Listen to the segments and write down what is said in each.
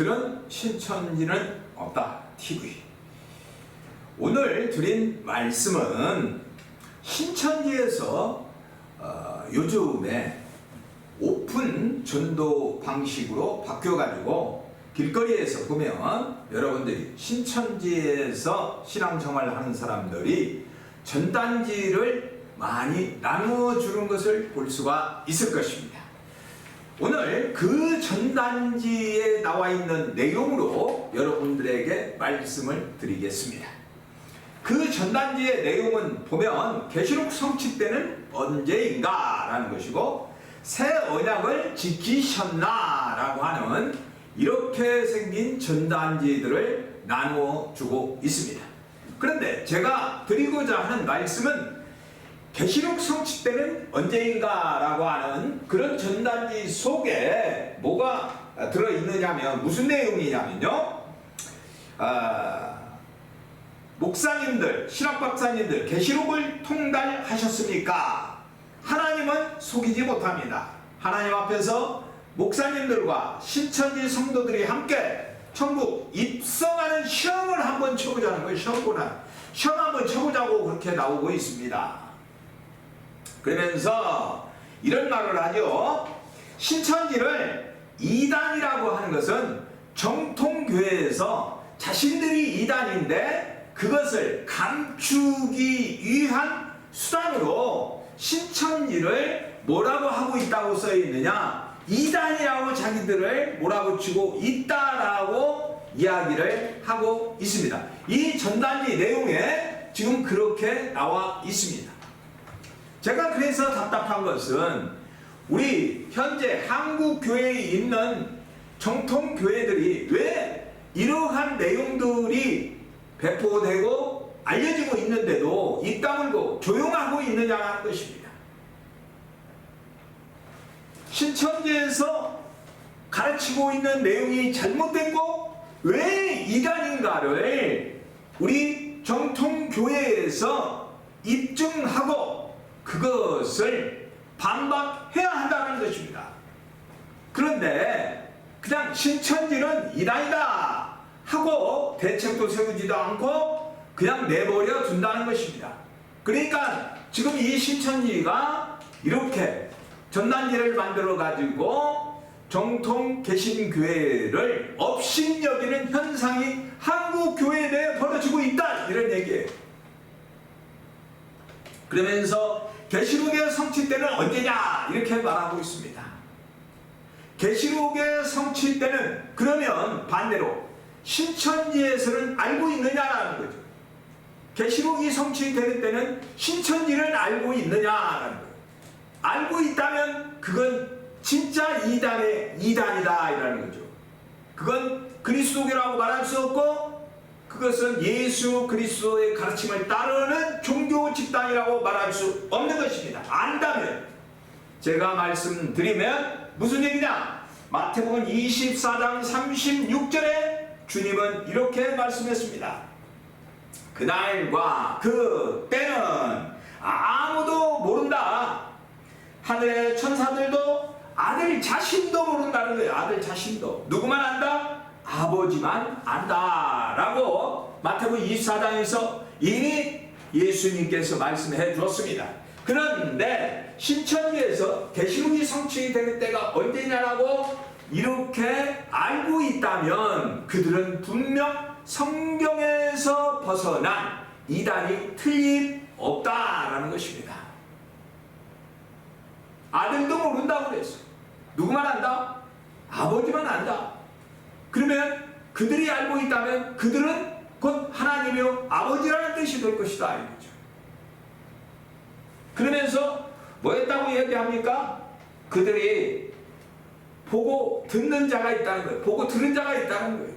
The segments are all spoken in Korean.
그런 신천지는 없다. TV. 오늘 드린 말씀은 신천지에서 요즘에 오픈 전도 방식으로 바뀌어가지고 길거리에서 보면 여러분들이 신천지에서 신앙생활을 하는 사람들이 전단지를 많이 나누어주는 것을 볼 수가 있을 것입니다. 오늘 그 전단지에 나와 있는 내용으로 여러분들에게 말씀을 드리겠습니다. 그 전단지의 내용은 보면 계시록 성취 때는 언제인가 라는 것이고, 새 언약을 지키셨나 라고 하는 이렇게 생긴 전단지들을 나누어 주고 있습니다. 그런데 제가 드리고자 하는 말씀은 계시록 성취 때는 언제인가 라고 하는 그런 전단지 속에 뭐가 들어있느냐면, 무슨 내용이냐면요, 목사님들, 신학박사님들 계시록을 통달하셨습니까? 하나님은 속이지 못합니다. 하나님 앞에서 목사님들과 신천지 성도들이 함께 천국 입성하는 시험을 한번 쳐보자는 거예요. 시험 한번 쳐보자고 그렇게 나오고 있습니다. 그러면서 이런 말을 하죠. 신천지를 이단이라고 하는 것은 정통교회에서 자신들이 이단인데 그것을 감추기 위한 수단으로 신천지를 뭐라고 하고 있다고 써 있느냐, 이단이라고 자기들을 몰아붙이고 있다라고 이야기를 하고 있습니다. 이 전단지 내용에 지금 그렇게 나와 있습니다. 제가 그래서 답답한 것은 우리 현재 한국 교회에 있는 정통 교회들이 왜 이러한 내용들이 배포되고 알려지고 있는데도 입 다물고 조용하고 있느냐는 것입니다. 신천지에서 가르치고 있는 내용이 잘못됐고 왜 이단인가를 우리 정통교회에서 입증하고 그것을 반박해야 한다는 것입니다. 그런데 그냥 신천지는 이단이다 하고 대책도 세우지도 않고 그냥 내버려 둔다는 것입니다. 그러니까 지금 이 신천지가 이렇게 전단지를 만들어 가지고 정통 개신교회를 업신여기는 현상이 한국 교회에 대해 벌어지고 있다, 이런 얘기예요. 그러면서 계시록의 성취 때는 언제냐 이렇게 말하고 있습니다. 계시록의 성취 때는 그러면 반대로 신천지에서는 알고 있느냐라는 거죠. 계시록이 성취되는 때는 신천지를 알고 있느냐라는 거예요. 알고 있다면 그건 진짜 이단이다 이라는 거죠. 그건 그리스도교라고 말할 수 없고 그것은 예수 그리스도의 가르침을 따르는 종교 집단이라고 말할 수 없는 것입니다. 안다면, 제가 말씀드리면 무슨 얘기냐, 마태복음 24장 36절에 주님은 이렇게 말씀했습니다. 그날과 그 때는 아무도 모른다. 하늘의 천사들도 아들 자신도 모른다는 거예요. 아들 자신도. 누구만 안다? 아버지만 안다 라고 마태복음 24장에서 이미 예수님께서 말씀해 주었습니다. 그런데 신천지에서 계시록이 성취되는 때가 언제냐라고 이렇게 알고 있다면 그들은 분명 성경에서 벗어난 이단이 틀림없다라는 것입니다. 아들도 모른다고 그랬어요. 누구만 안다? 아버지만 안다. 그러면 그들이 알고 있다면 그들은 곧 하나님이요 아버지라는 뜻이 될 것이다 이거죠. 그러면서 뭐 했다고 얘기합니까? 그들이 보고 듣는 자가 있다는 거예요. 보고 들은 자가 있다는 거예요.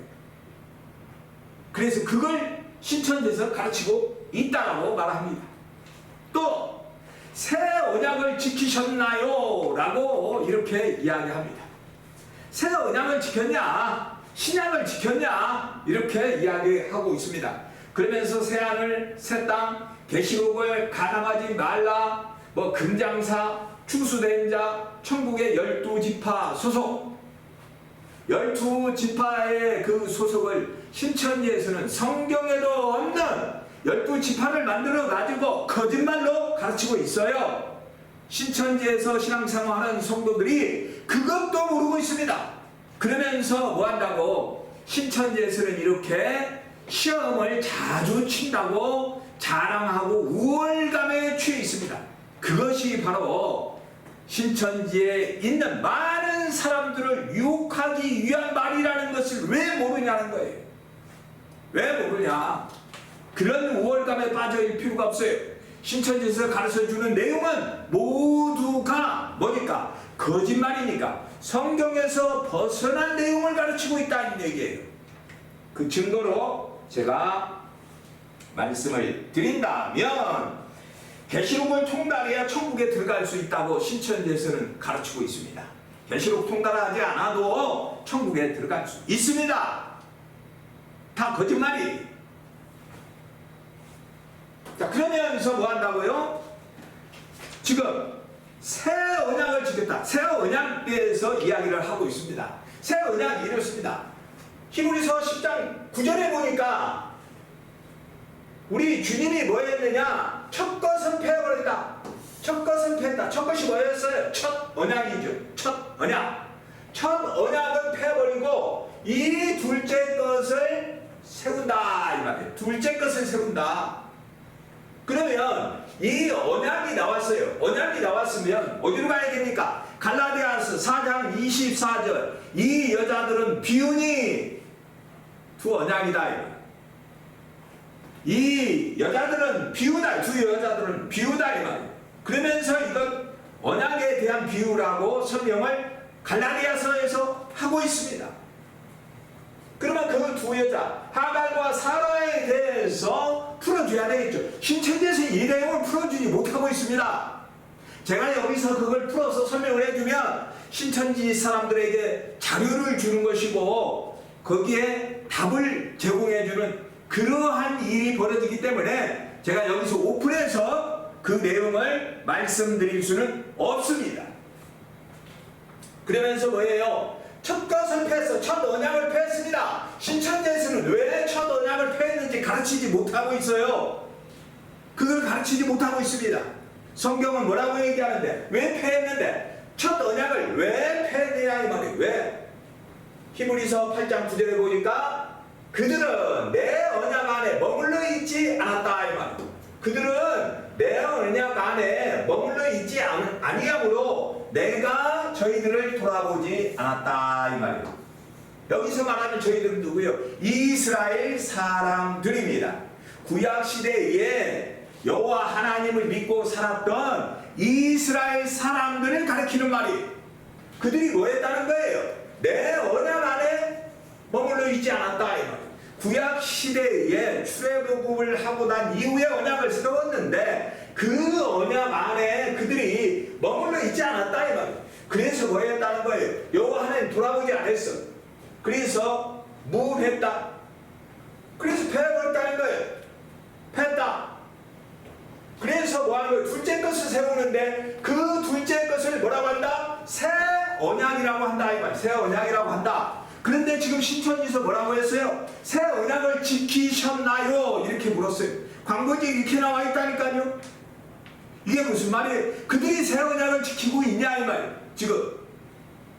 그래서 그걸 신천지에서 가르치고 있다라고 말합니다. 또 새 언약을 지키셨나요? 라고 이렇게 이야기합니다. 새 언약을 지켰냐? 신약을 지켰냐? 이렇게 이야기하고 있습니다. 그러면서 새하늘, 새 땅, 계시록을 가늠하지 말라, 뭐 금장사, 추수된 자, 천국의 12지파 소속, 12지파의 그 소속을 신천지에서는 성경에도 없는 12지파를 만들어 가지고 거짓말로 가르치고 있어요. 신천지에서 신앙생활하는 성도들이 그것도 모르고 있습니다. 그러면서 뭐 한다고? 신천지에서는 이렇게 시험을 자주 친다고 자랑하고 우월감에 취해 있습니다. 그것이 바로 신천지에 있는 많은 사람들을 유혹하기 위한 말이라는 것을 왜 모르냐는 거예요. 왜 모르냐? 그런 우월감에 빠질 필요가 없어요. 신천지에서 가르쳐주는 내용은 모두가 뭐니까? 거짓말이니까 성경에서 벗어난 내용을 가르치고 있다는 얘기예요. 그 증거로 제가 말씀을 드린다면 계시록을 통달해야 천국에 들어갈 수 있다고 신천지에서는 가르치고 있습니다. 계시록 통달하지 않아도 천국에 들어갈 수 있습니다. 다 거짓말이. 자, 그러면서 뭐 한다고요? 지금 새 언약을 지켰다. 새 언약에 대해서 이야기를 하고 있습니다. 새 언약이 이렇습니다. 히브리서 10장 9절에 보니까 우리 주님이 뭐 했느냐? 첫 것은 패해버렸다. 첫 것은 패했다. 첫 것이 뭐였어요? 첫 언약이죠. 첫 언약. 첫 언약은 패해버리고 이 둘째 것을 세운다 이 말이에요. 둘째 것을 세운다. 그러면 이 언약이 나왔어요. 언약이 나왔으면 어디로 가야 됩니까? 갈라디아서 4장 24절. 이 여자들은 비운이 두 언약이다. 이 여자들은 비유다. 두 여자들은 비유다 이 말이에요. 그러면서 이건 언약에 대한 비유라고 설명을 갈라디아서에서 하고 있습니다. 그러면 그 두 여자 하갈과 사라에 대해서 풀어줘야 되겠죠. 신천지에서 이 내용을 풀어주지 못하고 있습니다. 제가 여기서 그걸 풀어서 설명을 해주면 신천지 사람들에게 자료를 주는 것이고 거기에 답을 제공해주는 그러한 일이 벌어지기 때문에 제가 여기서 오픈해서 그 내용을 말씀드릴 수는 없습니다. 그러면서 뭐예요? 첫 것을 패했어. 첫 언약을 패했습니다. 신천지에서는 왜 첫 언약을 패했는지 가르치지 못하고 있어요. 그걸 가르치지 못하고 있습니다. 성경은 뭐라고 얘기하는데 왜 패했는데 첫 언약을 왜 패했느냐 이 말이에요. 왜? 히브리서 8장 9절에 보니까 그들은 내 언약 안에 머물러 있지 않았다 이 말이에요. 그들은 내 언약 안에 머물러 있지 아니하므로 내가 저희들을 돌아보지 않았다 이 말이에요. 여기서 말하는 저희들은 누구요? 이스라엘 사람들입니다. 구약시대에 여호와 하나님을 믿고 살았던 이스라엘 사람들을 가리키는 말이에요. 그들이 뭐 했다는 거예요? 내 언약 안에 머물러 있지 않았다 이 말이에요. 구약시대에 출애굽을 하고 난 이후에 언약을 세웠는데 그 언약 안에 그들이 머물러 있지 않았다 이 말이에요. 그래서 뭐 했다는 거예요? 여호와 하나님 돌아보지 않았어. 그래서 무했다. 그래서 패해버렸다는 거예요. 패했다. 그래서 뭐 하는 거예요? 둘째 것을 세우는데 그 둘째 것을 뭐라고 한다? 새 언약이라고 한다 이 말이에요. 새 언약이라고 한다. 그런데 지금 신천지에서 뭐라고 했어요? 새 언약을 지키셨나요? 이렇게 물었어요. 광고지에 이렇게 나와 있다니까요. 이게 무슨 말이에요? 그들이 새 언약을 지키고 있냐 이 말이에요. 지금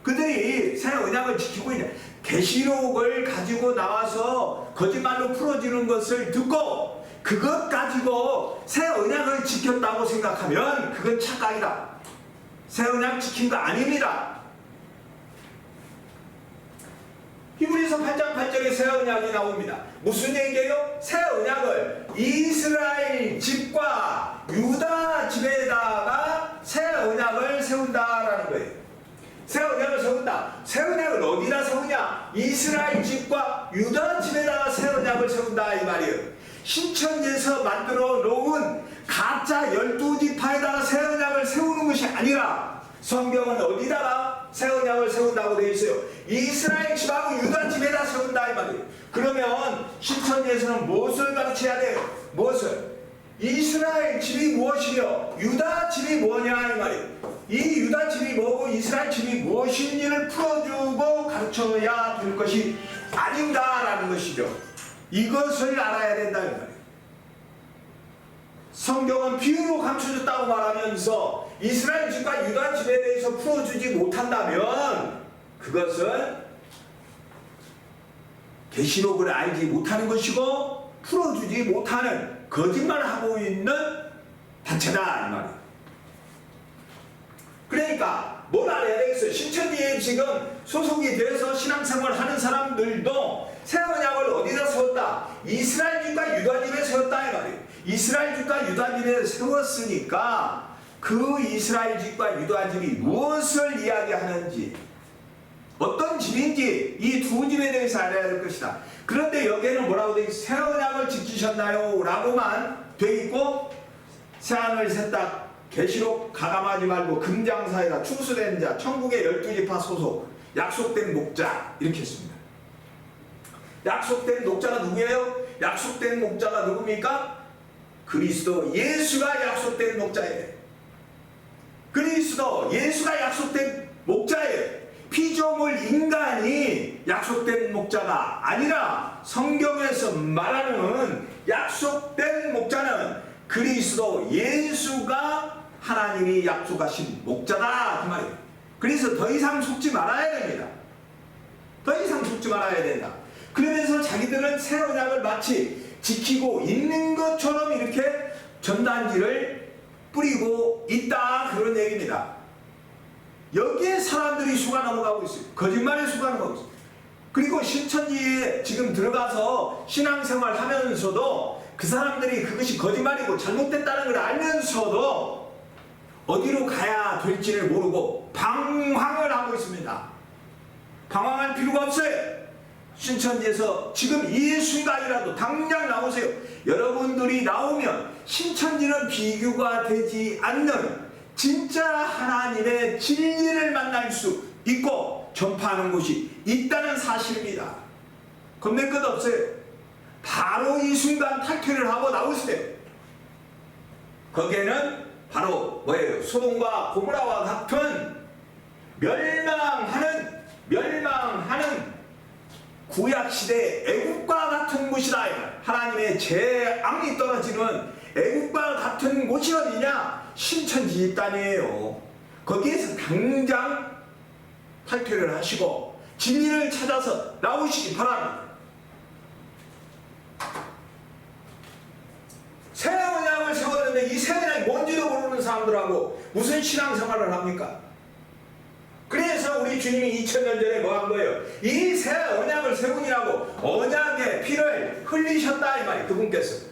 그들이 새 언약을 지키고 있냐. 계시록을 가지고 나와서 거짓말로 풀어지는 것을 듣고 그것 가지고 새 언약을 지켰다고 생각하면 그건 착각이다. 새 언약 지킨 거 아닙니다. 히브리서 8장 8절에 새 언약이 나옵니다. 무슨 얘기예요? 새 언약을 이스라엘 집과 유다 집에다가 새 언약을 세운다라는 거예요. 새 언약을 세운다. 새 언약을 어디다 세우냐? 이스라엘 집과 유다 집에다가 새 언약을 세운다 이 말이에요. 신천지에서 만들어 놓은 가짜 12지파에다가 새 언약을 세우는 것이 아니라 성경은 어디다가 새 언약을 세운다고 되어 있어요? 이스라엘 집하고 유다 집에다 세운다 이 말이에요. 그러면 신천지에서는 무엇을 가르쳐야 돼요? 무엇을? 이스라엘 집이 무엇이며 유다 집이 뭐냐 이 말이에요. 이 유다 집이 뭐고 이스라엘 집이 무엇인지를 풀어주고 가르쳐야 될 것이 아닌가라는 것이죠. 이것을 알아야 된다 이 말이에요. 성경은 비유로 감춰줬다고 말하면서 이스라엘 집과 유다 집에 대해서 풀어주지 못한다면 그것은 계시록을 알지 못하는 것이고 풀어주지 못하는 거짓말을 하고 있는 단체다 이 말이에요. 그러니까 뭘 알아야 되겠어요? 신천지에 지금 소속이 돼서 신앙생활을 하는 사람들도 새 언약을 어디다 세웠다? 이스라엘 집과 유다 집에 세웠다 이 말이에요. 이스라엘 집과 유다 집에 세웠으니까 그 이스라엘 집과 유다 집이 무엇을 이야기하는지 어떤 집인지 이 두 집에 대해서 알아야 될 것이다. 그런데 여기에는 뭐라고 되어 있어요? 새 언약을 지키셨나요? 라고만 되어 있고 새하늘 새땅 계시록 가감하지 말고 금장사이라 추수된 자 천국의 12지파 소속 약속된 목자 이렇게 했습니다. 약속된 목자가 누구예요? 약속된 목자가 누굽니까? 그리스도 예수가 약속된 목자예요. 그리스도 예수가 약속된 목자예요. 피조물 인간이 약속된 목자가 아니라 성경에서 말하는 약속된 목자는 그리스도 예수가 하나님이 약속하신 목자다 그 말이에요. 그래서 더 이상 속지 말아야 됩니다. 더 이상 속지 말아야 된다. 그러면서 자기들은 새 언약을 마치 지키고 있는 것처럼 이렇게 전단지를 뿌리고 있다 그런 얘기입니다. 여기에 사람들이 속아 넘어가고 있어요. 거짓말에 속아 넘어가고 있어요. 그리고 신천지에 지금 들어가서 신앙생활 하면서도 그 사람들이 그것이 거짓말이고 잘못됐다는 걸 알면서도 어디로 가야 될지를 모르고 방황을 하고 있습니다. 방황할 필요가 없어요. 신천지에서 지금 이 순간이라도 당장 나오세요. 여러분들이 나오면 신천지는 비교가 되지 않는 진짜 하나님의 진리를 만날 수 있고 전파하는 곳이 있다는 사실입니다. 겁낼 것 없어요. 바로 이 순간 탈퇴를 하고 나오세요. 거기에는 바로 뭐예요? 소돔과 고모라와 같은 멸망하는 구약시대 애국과 같은 곳이다. 하나님의 재앙이 떨어지는 애국과 같은 곳이 어디냐? 신천지 집단이에요. 거기에서 당장 탈퇴를 하시고 진리를 찾아서 나오시기 바랍니다. 새 언약을 세웠는데 이 새 언약이 뭔지도 모르는 사람들하고 무슨 신앙생활을 합니까? 그래서 우리 주님이 2000년 전에 뭐 한 거예요? 이 새 언약을 세우니라고 언약의 피를 흘리셨다 이 말이에요. 그분께서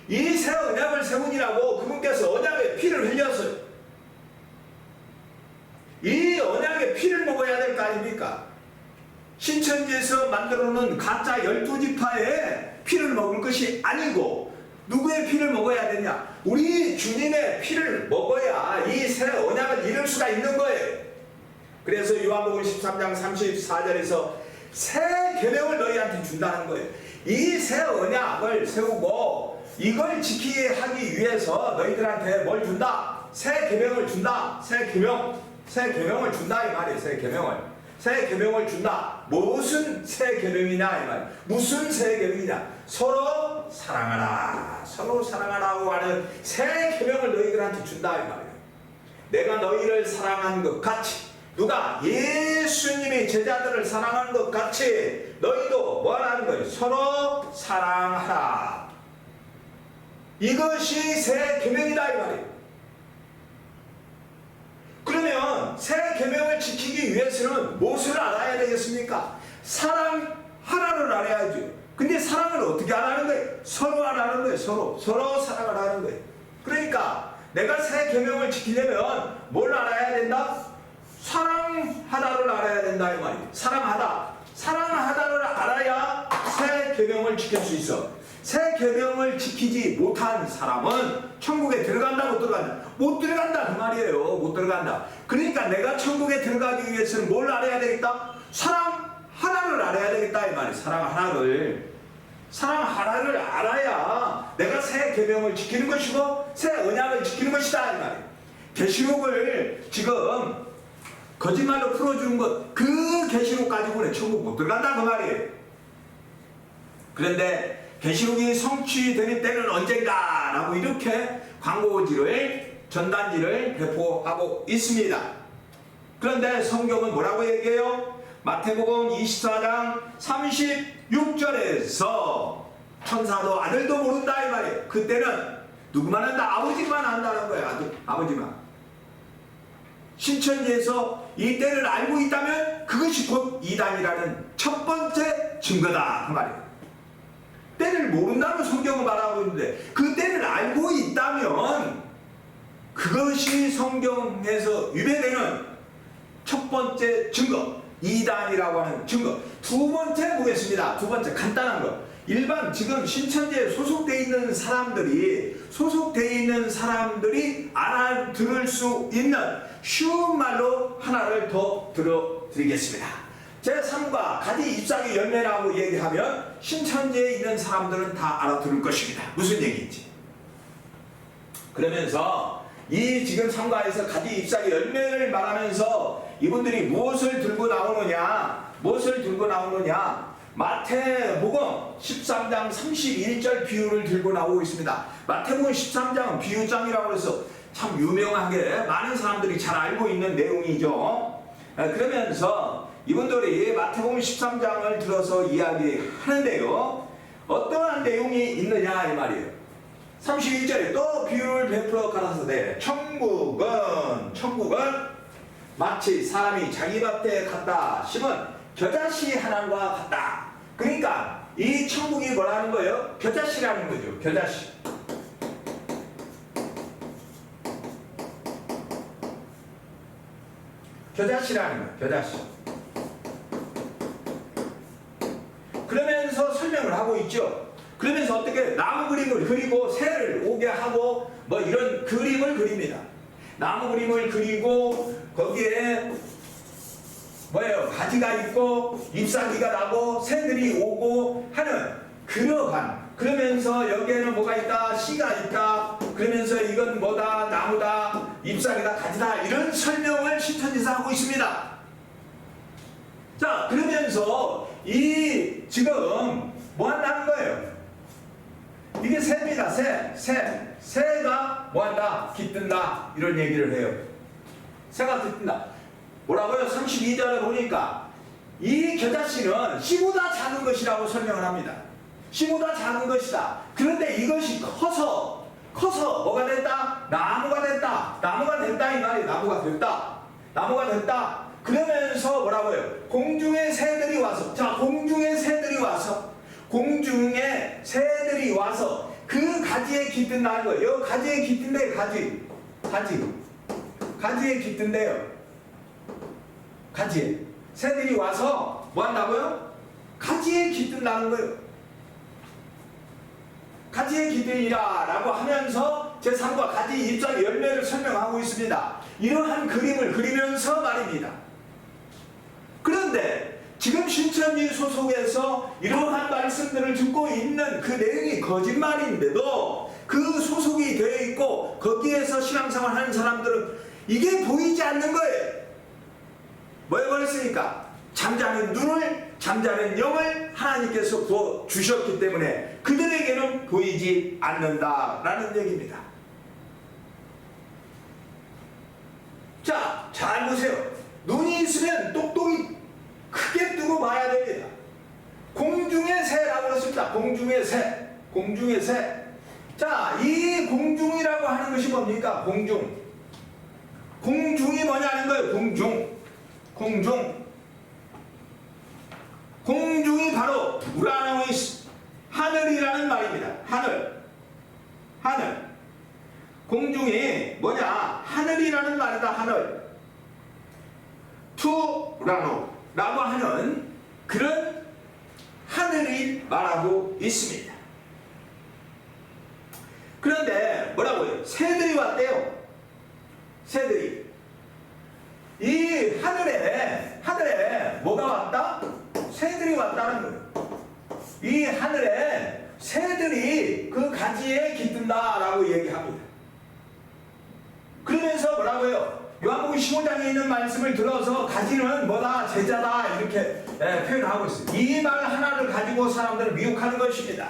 이 새 언약을 세우니라고 그분께서 언약의 피를 흘렸어요. 이 언약의 피를 먹어야 될 거 아닙니까? 신천지에서 만들어놓은 가짜 12지파의 피를 먹을 것이 아니고 누구의 피를 먹어야 되냐? 우리 주님의 피를 먹어야 이 새 언약을 이룰 수가 있는 거예요. 그래서 요한복음 13장 34절에서 새 계명을 너희한테 준다는 거예요. 이 새 언약을 세우고 이걸 지키게 하기 위해서 너희들한테 뭘 준다? 새 계명을 준다. 새 계명을 준다 이 말이에요. 새 계명을 준다. 무슨 새 계명이냐 이 말이에요. 무슨 새 계명이냐? 서로 사랑하라고 하는 새 계명을 너희들한테 준다 이 말이에요. 내가 너희를 사랑한 것 같이 누가 예수님이 제자들을 사랑하는 것 같이 너희도 뭐라는 거예요? 서로 사랑하라. 이것이 새 계명이다 이 말이에요. 그러면 새 계명을 지키기 위해서는 무엇을 알아야 되겠습니까? 사랑하라를 알아야죠. 근데 사랑을 어떻게 하라는 거예요? 서로 하라는 거예요. 서로 사랑을 하는 거예요. 그러니까 내가 새 계명을 지키려면 뭘 알아야 된다? 사랑하다를 알아야 된다 이 말이에요. 사랑하다를 알아야 새 계명을 지킬 수 있어. 새 계명을 지키지 못한 사람은 천국에 들어간다 못 들어간다? 못 들어간다 그 말이에요. 못 들어간다. 그러니까 내가 천국에 들어가기 위해서는 뭘 알아야 되겠다? 사랑하라를 알아야 되겠다 이 말이에요. 사랑하라를 알아야 내가 새 계명을 지키는 것이고 새 언약을 지키는 것이다 이 말이에요. 계시록을 지금 거짓말로 풀어주는 것, 그 계시록 가지고는 천국 못 들어간다 그 말이에요. 그런데 계시록이 성취되는 때는 언젠가 라고 이렇게 광고지를, 전단지를 배포하고 있습니다. 그런데 성경은 뭐라고 얘기해요? 마태복음 24장 36절에서 천사도 아들도 모른다 이 말이에요. 그때는 누구만 안다? 아버지만 안다는 거예요. 아버지만. 신천지에서 이 때를 알고 있다면 그것이 곧 이단이라는 첫 번째 증거다 그 말이에요. 때를 모른다는 성경을 말하고 있는데 그 때를 알고 있다면 그것이 성경에서 유배되는 첫 번째 증거, 이단이라고 하는 증거. 두 번째 보겠습니다. 두 번째 간단한 거. 일반 지금 신천지에 소속되어 있는 사람들이 알아들을 수 있는 쉬운 말로 하나를 더 들어드리겠습니다. 제3과 가지 잎사귀 열매라고 얘기하면 신천지에 있는 사람들은 다 알아들을 것입니다. 무슨 얘기인지. 그러면서 이 지금 3과에서 가지 잎사귀 열매를 말하면서 이분들이 무엇을 들고 나오느냐, 마태복음 13장 31절 비유를 들고 나오고 있습니다. 마태복음 13장은 비유장이라고 해서 참 유명하게 많은 사람들이 잘 알고 있는 내용이죠. 그러면서 이분들이 마태복음 13장을 들어서 이야기하는데요. 어떠한 내용이 있느냐 이 말이에요. 31절에 또 비유를 베풀어 가라사대 천국은 마치 사람이 자기 밭에 갖다 심은 겨자씨 하나와 같다. 그러니까 이 천국이 뭐라는 거예요? 겨자씨라는 거죠. 겨자씨. 겨자씨라는 거예요. 겨자씨. 그러면서 설명을 하고 있죠. 그러면서 어떻게 나무 그림을 그리고 새를 오게 하고 뭐 이런 그림을 그립니다. 나무 그림을 그리고 거기에 뭐예요? 가지가 있고 잎사귀가 나고 새들이 오고 하는 그러한, 그러면서 여기에는 뭐가 있다? 씨가 있다. 그러면서 이건 뭐다? 나무다. 잎사귀다. 가지다. 이런 설명을 신천지에서 하고 있습니다. 자, 그러면서 이 지금 뭐 한다는 거예요? 이게 새입니다. 새가 뭐 한다? 깃든다. 이런 얘기를 해요. 새가 깃든다. 뭐라고요? 32절에 보니까 이 겨자씨는 씨보다 작은 것이라고 설명을 합니다. 씨보다 작은 것이다. 그런데 이것이 커서 뭐가 됐다? 나무가 됐다. 이 말이 나무가 됐다. 그러면서 뭐라고요? 공중의 새들이 와서, 공중에 새들이 와서 그 가지에 깃든다는 거예요. 가지에 깃든대요. 가지에 깃든대요. 가지에 새들이 와서 뭐 한다고요? 가지에 깃든다는 거예요. 가지에 깃드니라 라고 하면서 제3과 가지 잎사귀 열매를 설명하고 있습니다. 이러한 그림을 그리면서 말입니다. 그런데 지금 신천지 소속에서 이러한 말씀들을 듣고 있는 그 내용이 거짓말인데도 그 소속이 되어 있고 거기에서 신앙생활 하는 사람들은 이게 보이지 않는 거예요. 뭘 그랬으니까? 잠자는 눈을, 잠자는 영을 하나님께서 부어 주셨기 때문에 그들에게는 보이지 않는다라는 얘기입니다. 자, 잘 보세요. 눈이 있으면 똑똑히 크게 뜨고 봐야 됩니다. 공중의 새라고 했습니다. 공중의 새. 자, 이 공중이라고 하는 것이 뭡니까? 공중이 뭐냐는 거예요. 공중이 바로 우라노이스, 하늘이라는 말입니다. 하늘. 공중이 뭐냐? 하늘이라는 말이다. 하늘. 투라노라고 하는 그런 하늘이 말하고 있습니다. 그런데 뭐라고요? 새들이 왔대요. 새들이. 이 하늘에 뭐가 왔다? 새들이 왔다는 거예요. 이 하늘에 새들이 그 가지에 깃든다라고 얘기합니다. 그러면서 뭐라고요? 요한복음 15장에 있는 말씀을 들어서 가지는 뭐다? 제자다 이렇게 표현하고 있어요. 이 말 하나를 가지고 사람들을 미혹하는 것입니다.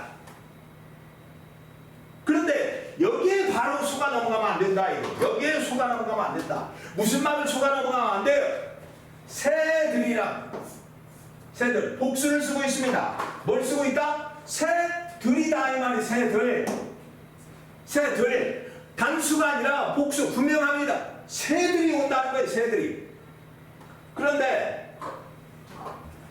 그런데 여기에 바로 속아 넘어가면 안 된다. 여기에 속아 넘어가면 안 된다. 무슨 말을 속아 넘어가면 안 돼요? 새들이라. 새들. 복수를 쓰고 있습니다. 뭘 쓰고 있다? 새들이다 이 말이 새들. 새들. 단수가 아니라 복수. 분명합니다. 새들이 온다는 거예요. 새들이. 그런데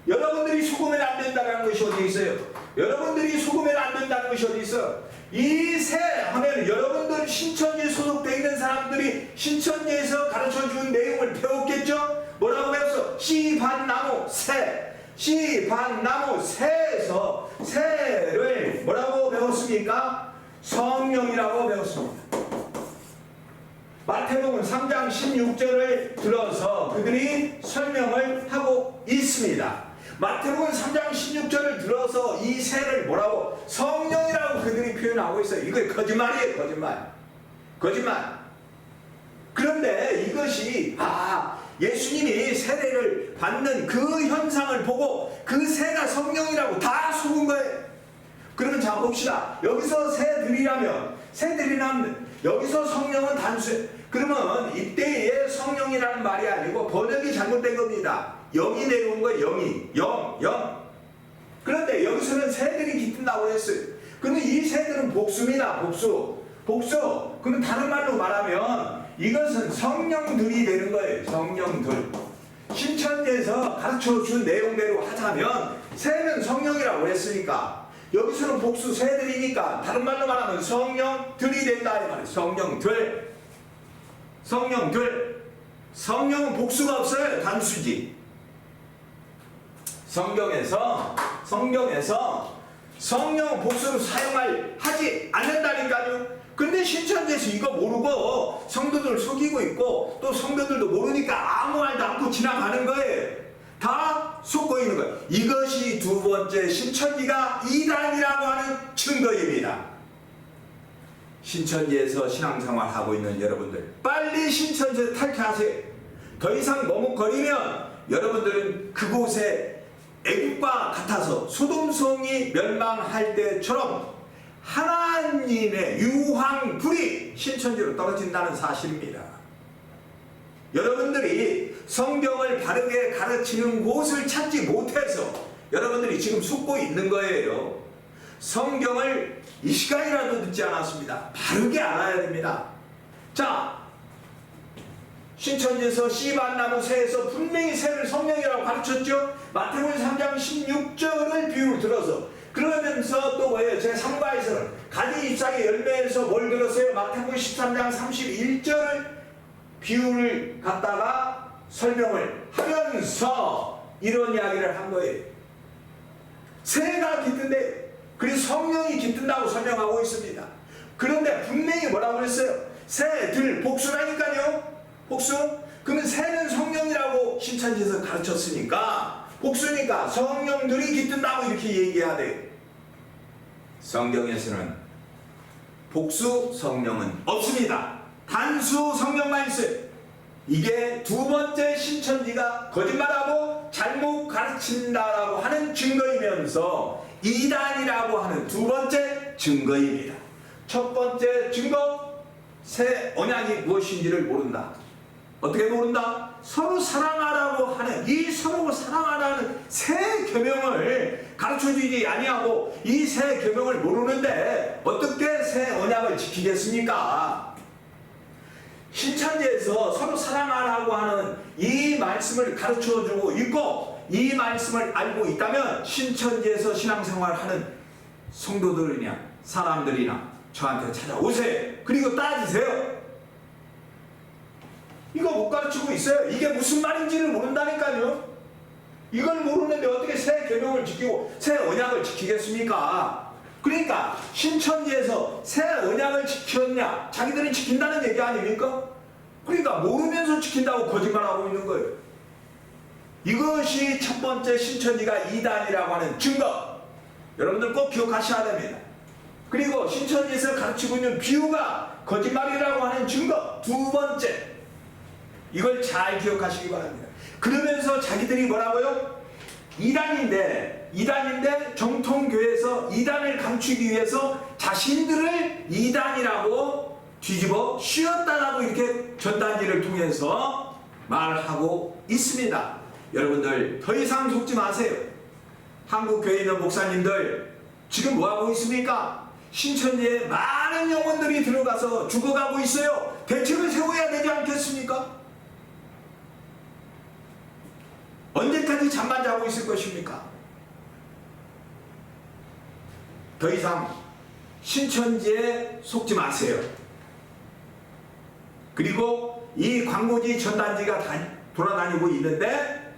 여러분들이 속으면 안 된다는 것이 어디 있어요? 여러분들이 속으면 안 된다는 것이 어디 있어? 이 새 하면 여러분들 신천지에 소속되어 있는 사람들이 신천지에서 가르쳐준 내용을 배웠겠죠? 뭐라고 배웠어? 씨반나무 새. 씨반나무 새에서 새를 뭐라고 배웠습니까? 성령이라고 배웠습니다. 마태복음 3장 16절을 들어서 그들이 설명을 하고 있습니다. 마태복음 3장 16절을 들어서 이 새를 뭐라고? 성령이라고 그들이 표현하고 있어요. 이거 거짓말이에요. 거짓말. 그런데 이것이 예수님이 세례를 받는 그 현상을 보고 그 새가 성령이라고 다 속은 거예요. 그러면 자 봅시다. 여기서 새들이라면 여기서 성령은 단수예요. 그러면 이때의 성령이라는 말이 아니고 번역이 잘못된 겁니다. 영이 내려온 거예요. 영. 그런데 여기서는 새들이 깃든다고 했어요. 그러면 이 새들은 복수입니다. 복수. 그러면 다른 말로 말하면 이것은 성령들이 되는 거예요. 성령들. 신천지에서 가르쳐준 내용대로 하자면 새는 성령이라고 했으니까 여기서는 복수 새들이니까 다른 말로 말하면 성령들이 된다 이 말이에요. 성령들. 성령은 복수가 없어요. 단수지. 성경에서 성령은 복수로 하지 않는다니까요. 근데 신천지에서 이거 모르고 성도들 속이고 있고 또 성도들도 모르니까 아무 말도 않고 지나가는 거예요. 다 속고 있는 거예요. 이것이 두 번째 신천지가 이단이라고 하는 증거입니다. 신천지에서 신앙생활하고 있는 여러분들 빨리 신천지에서 탈퇴하세요. 더 이상 머뭇거리면 여러분들은 그곳에 애국과 같아서 소돔성이 멸망할 때처럼 하나님의 유황불이 신천지로 떨어진다는 사실입니다. 여러분들이 성경을 바르게 가르치는 곳을 찾지 못해서 여러분들이 지금 속고 있는 거예요. 성경을 이 시간이라도 듣지 않았습니다. 바르게 알아야 됩니다. 자, 신천지에서 씨반나무 새에서 분명히 새를 성령이라고 가르쳤죠. 마태복음 3장 16절을 비유를 들어서 그러면서 또 뭐예요? 제 3과에서는 가지 잎사귀 열매에서 뭘 들었어요? 마태복음 13장 31절을 비유를 갖다가 설명을 하면서 이런 이야기를 한 거예요. 새가 깃든데 그리고 성령이 깃든다고 설명하고 있습니다. 그런데 분명히 뭐라고 했어요? 새들 복수라니까요. 복수? 그러면 새는 성령이라고 신천지에서 가르쳤으니까 복수니까 성령들이 깃든다고 이렇게 얘기해야 돼요. 성경에서는 복수 성령은 없습니다. 단수 성령만 있어요. 이게 두 번째 신천지가 거짓말하고 잘못 가르친다라고 하는 증거이면서 이단이라고 하는 두 번째 증거입니다. 첫 번째 증거, 새 언약이 무엇인지를 모른다. 어떻게 모른다? 서로 사랑하라고 하는 이 서로 사랑하라는 새 계명을 가르쳐주지 아니하고 이 새 계명을 모르는데 어떻게 새 언약을 지키겠습니까? 신천지에서 서로 사랑하라고 하는 이 말씀을 가르쳐주고 있고 이 말씀을 알고 있다면 신천지에서 신앙생활하는 성도들이나 사람들이나 저한테 찾아오세요. 그리고 따지세요. 이거 못 가르치고 있어요. 이게 무슨 말인지를 모른다니까요. 이걸 모르는데 어떻게 새 계명을 지키고 새 언약을 지키겠습니까? 그러니까 신천지에서 새 언약을 지켰냐? 자기들은 지킨다는 얘기 아닙니까? 그러니까 모르면서 지킨다고 거짓말하고 있는 거예요. 이것이 첫 번째 신천지가 이단이라고 하는 증거. 여러분들 꼭 기억하셔야 됩니다. 그리고 신천지에서 가르치고 있는 비유가 거짓말이라고 하는 증거. 두 번째. 이걸 잘 기억하시기 바랍니다. 그러면서 자기들이 뭐라고요? 이단인데 정통교회에서 이단을 감추기 위해서 자신들을 이단이라고 뒤집어 씌웠다라고 이렇게 전단지를 통해서 말하고 있습니다. 여러분들 더 이상 속지 마세요. 한국 교회에 있는 목사님들 지금 뭐하고 있습니까? 신천지에 많은 영혼들이 들어가서 죽어가고 있어요. 대책을 세워야 되지 않겠습니까? 언제까지 잠만 자고 있을 것입니까? 더 이상 신천지에 속지 마세요. 그리고 이 광고지 전단지가 돌아다니고 있는데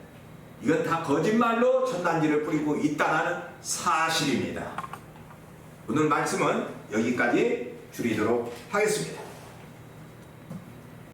이건 다 거짓말로 전단지를 뿌리고 있다는 사실입니다. 오늘 말씀은 여기까지 줄이도록 하겠습니다.